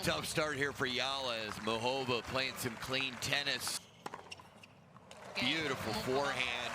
Tough start here for Eala as Muchova playing some clean tennis. Beautiful forehand.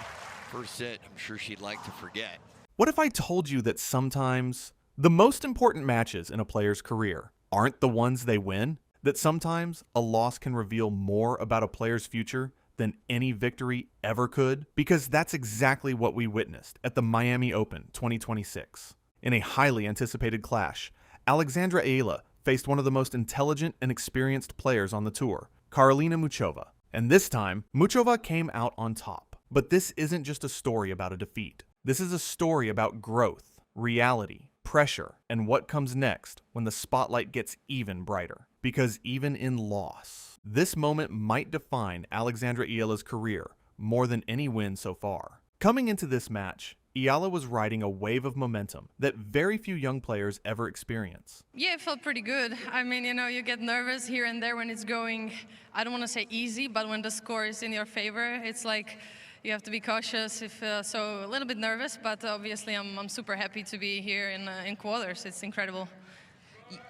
First set, I'm sure she'd like to forget. What if I told you that sometimes the most important matches in a player's career aren't the ones they win? That sometimes a loss can reveal more about a player's future than any victory ever could? Because that's exactly what we witnessed at the Miami Open 2026. In a highly anticipated clash, ALexandra Eala faced one of the most intelligent and experienced players on the tour, Karolina Muchova. And this time, Muchova came out on top. But this isn't just a story about a defeat. This is a story about growth, reality, pressure, and what comes next when the spotlight gets even brighter. Because even in loss, this moment might define ALexandra Eala's career more than any win so far. Coming into this match, Eala was riding a wave of momentum that very few young players ever experience. Yeah, it felt pretty good. I mean, you get nervous here and there when it's going, I don't want to say easy, but when the score is in your favor, it's like you have to be cautious, so a little bit nervous, but obviously I'm super happy to be here in quarters. It's incredible.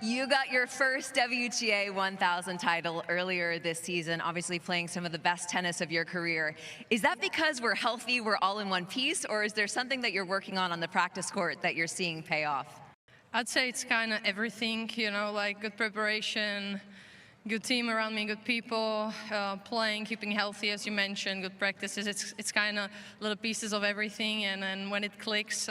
You got your first WTA 1000 title earlier this season, obviously playing some of the best tennis of your career. Is that because we're healthy, we're all in one piece, or is there something that you're working on the practice court that you're seeing pay off? I'd say it's kind of everything, like good preparation, good team around me, good people, playing, keeping healthy, as you mentioned, good practices. It's kind of little pieces of everything, and then when it clicks,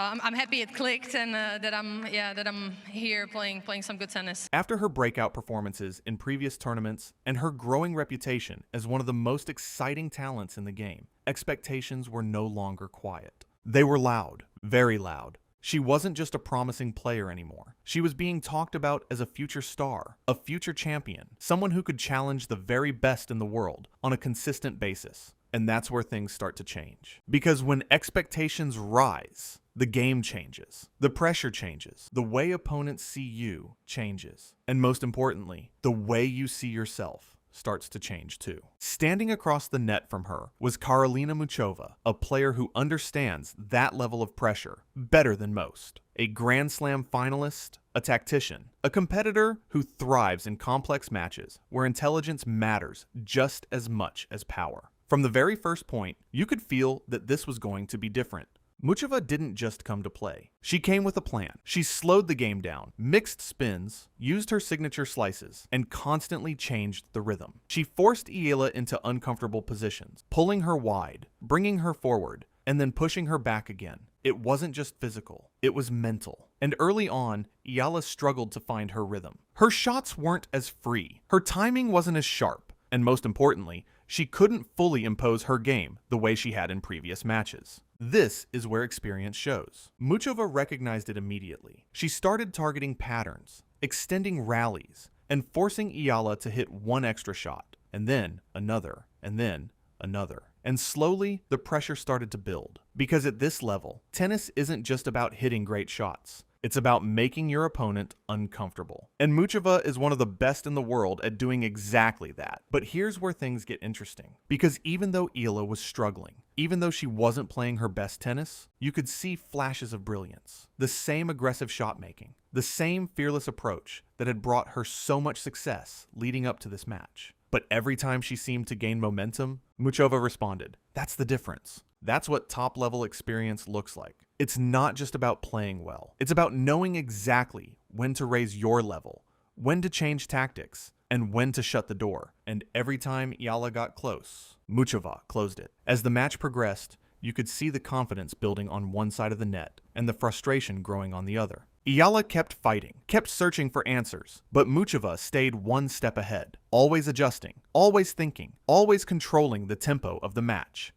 I'm happy it clicked and that I'm here playing some good tennis. After her breakout performances in previous tournaments and her growing reputation as one of the most exciting talents in the game, expectations were no longer quiet. They were loud, very loud. She wasn't just a promising player anymore. She was being talked about as a future star, a future champion, someone who could challenge the very best in the world on a consistent basis. And that's where things start to change. Because when expectations rise, the game changes, the pressure changes, the way opponents see you changes, and most importantly, the way you see yourself starts to change too. Standing across the net from her was Karolina Muchova, a player who understands that level of pressure better than most. A Grand Slam finalist, a tactician, a competitor who thrives in complex matches where intelligence matters just as much as power. From the very first point, you could feel that this was going to be different. Muchova didn't just come to play. She came with a plan. She slowed the game down, mixed spins, used her signature slices, and constantly changed the rhythm. She forced Eala into uncomfortable positions, pulling her wide, bringing her forward, and then pushing her back again. It wasn't just physical, it was mental. And early on, Eala struggled to find her rhythm. Her shots weren't as free, her timing wasn't as sharp, and most importantly, she couldn't fully impose her game the way she had in previous matches. This is where experience shows. Muchova recognized it immediately. She started targeting patterns, extending rallies, and forcing Eala to hit one extra shot, and then another, and then another. And slowly, the pressure started to build. Because at this level, tennis isn't just about hitting great shots. It's about making your opponent uncomfortable. And Muchova is one of the best in the world at doing exactly that. But here's where things get interesting. Because even though Eala was struggling, even though she wasn't playing her best tennis, you could see flashes of brilliance. The same aggressive shot making, the same fearless approach that had brought her so much success leading up to this match. But every time she seemed to gain momentum, Muchova responded. That's the difference. That's what top-level experience looks like. It's not just about playing well. It's about knowing exactly when to raise your level, when to change tactics, and when to shut the door. And every time Eala got close, Muchova closed it. As the match progressed, you could see the confidence building on one side of the net and the frustration growing on the other. Eala kept fighting, kept searching for answers, but Muchova stayed one step ahead, always adjusting, always thinking, always controlling the tempo of the match.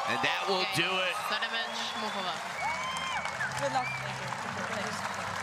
And that will do it.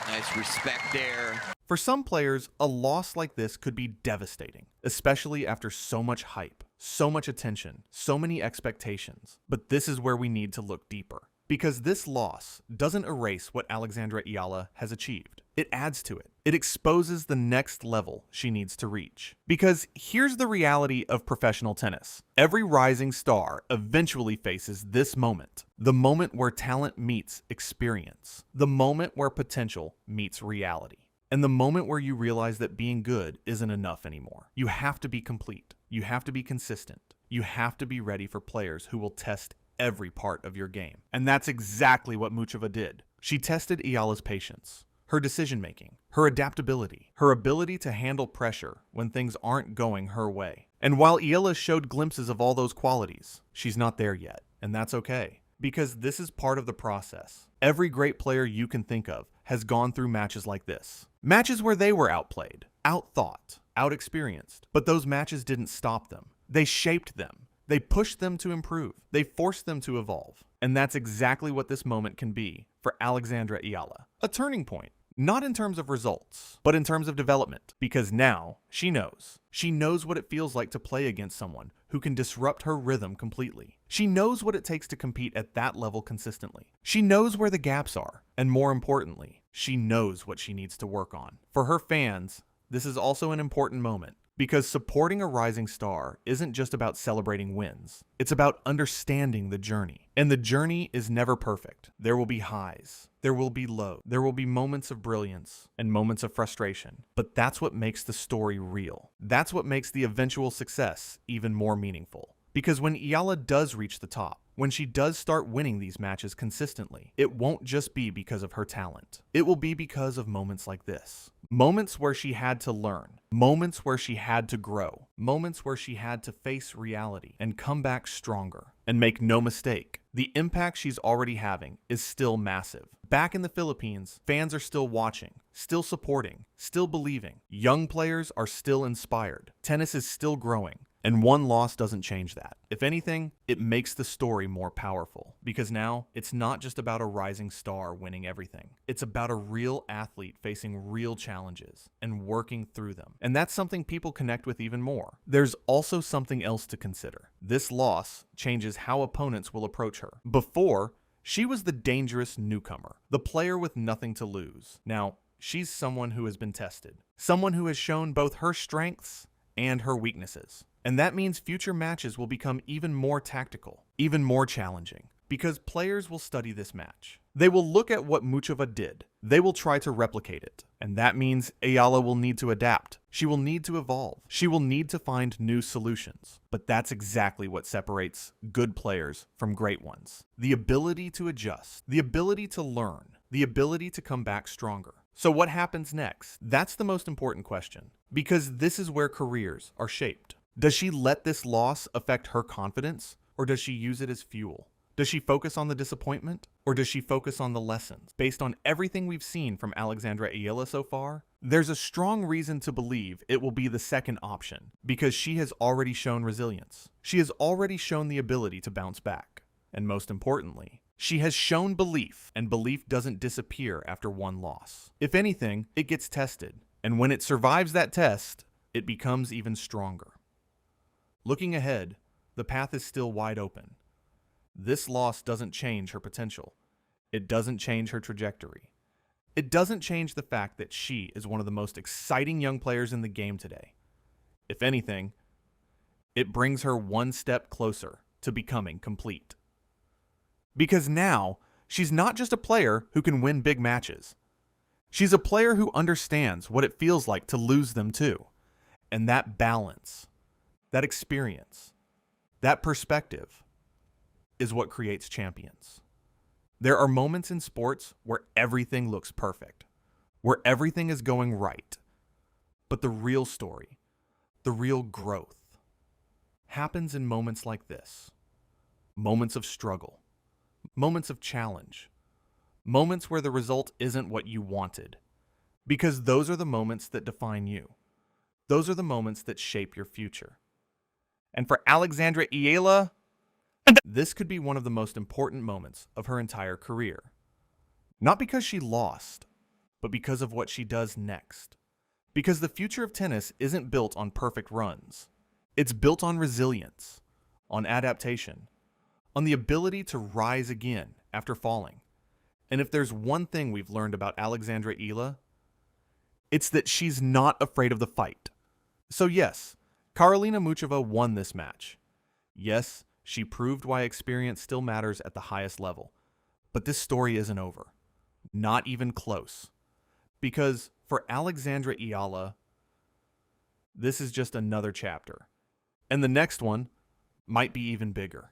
Nice respect there. For some players, a loss like this could be devastating, especially after so much hype, so much attention, so many expectations. But this is where we need to look deeper. Because this loss doesn't erase what ALexandra Eala has achieved. It adds to it. It exposes the next level she needs to reach. Because here's the reality of professional tennis. Every rising star eventually faces this moment. The moment where talent meets experience. The moment where potential meets reality. and the moment where you realize that being good isn't enough anymore. You have to be complete. You have to be consistent. You have to be ready for players who will test every part of your game. And that's exactly what Muchova did. She tested Eala's patience, her decision-making, her adaptability, her ability to handle pressure when things aren't going her way. And while Eala showed glimpses of all those qualities, she's not there yet, and that's okay. Because this is part of the process. Every great player you can think of has gone through matches like this. Matches where they were outplayed, outthought, outexperienced. But those matches didn't stop them. They shaped them. They pushed them to improve. They forced them to evolve. And that's exactly what this moment can be for ALexandra Eala. A turning point. Not in terms of results, but in terms of development. Because now, she knows. She knows what it feels like to play against someone who can disrupt her rhythm completely. She knows what it takes to compete at that level consistently. She knows where the gaps are. And more importantly, she knows what she needs to work on. For her fans, this is also an important moment. Because supporting a rising star isn't just about celebrating wins. It's about understanding the journey. And the journey is never perfect. There will be highs. There will be lows. There will be moments of brilliance and moments of frustration. But that's what makes the story real. That's what makes the eventual success even more meaningful. Because when Eala does reach the top, when she does start winning these matches consistently, it won't just be because of her talent. It will be because of moments like this. Moments where she had to learn. Moments where she had to grow. Moments where she had to face reality and come back stronger. And make no mistake, the impact she's already having is still massive. Back in the Philippines, fans are still watching, still supporting, still believing. Young players are still inspired. Tennis is still growing. And one loss doesn't change that. If anything, it makes the story more powerful. Because now, it's not just about a rising star winning everything. It's about a real athlete facing real challenges and working through them. And that's something people connect with even more. There's also something else to consider. This loss changes how opponents will approach her. Before, she was the dangerous newcomer, the player with nothing to lose. Now, she's someone who has been tested. Someone who has shown both her strengths and her weaknesses. And that means future matches will become even more tactical, even more challenging, because players will study this match. They will look at what Muchova did. They will try to replicate it. And that means Eala will need to adapt. She will need to evolve. She will need to find new solutions. But that's exactly what separates good players from great ones. The ability to adjust, the ability to learn, the ability to come back stronger. So what happens next? That's the most important question, because this is where careers are shaped. Does she let this loss affect her confidence, or does she use it as fuel? Does she focus on the disappointment, or does she focus on the lessons? Based on everything we've seen from ALexandra Eala so far, there's a strong reason to believe it will be the second option, because she has already shown resilience. She has already shown the ability to bounce back. And most importantly, she has shown belief, and belief doesn't disappear after one loss. If anything, it gets tested, and when it survives that test, it becomes even stronger. Looking ahead, the path is still wide open. This loss doesn't change her potential. It doesn't change her trajectory. It doesn't change the fact that she is one of the most exciting young players in the game today. If anything, it brings her one step closer to becoming complete. Because now, she's not just a player who can win big matches. She's a player who understands what it feels like to lose them too. And that balance, that experience, that perspective is what creates champions. There are moments in sports where everything looks perfect, where everything is going right. But the real story, the real growth, happens in moments like this. Moments of struggle, moments of challenge, moments where the result isn't what you wanted. Because those are the moments that define you. Those are the moments that shape your future. And for ALexandra Eala, this could be one of the most important moments of her entire career. Not because she lost, but because of what she does next. Because the future of tennis isn't built on perfect runs. It's built on resilience, on adaptation, on the ability to rise again after falling. And if there's one thing we've learned about ALexandra Eala, it's that she's not afraid of the fight. So yes, Karolina Muchova won this match. Yes, she proved why experience still matters at the highest level. But this story isn't over. Not even close. Because for ALexandra Eala, this is just another chapter. And the next one might be even bigger.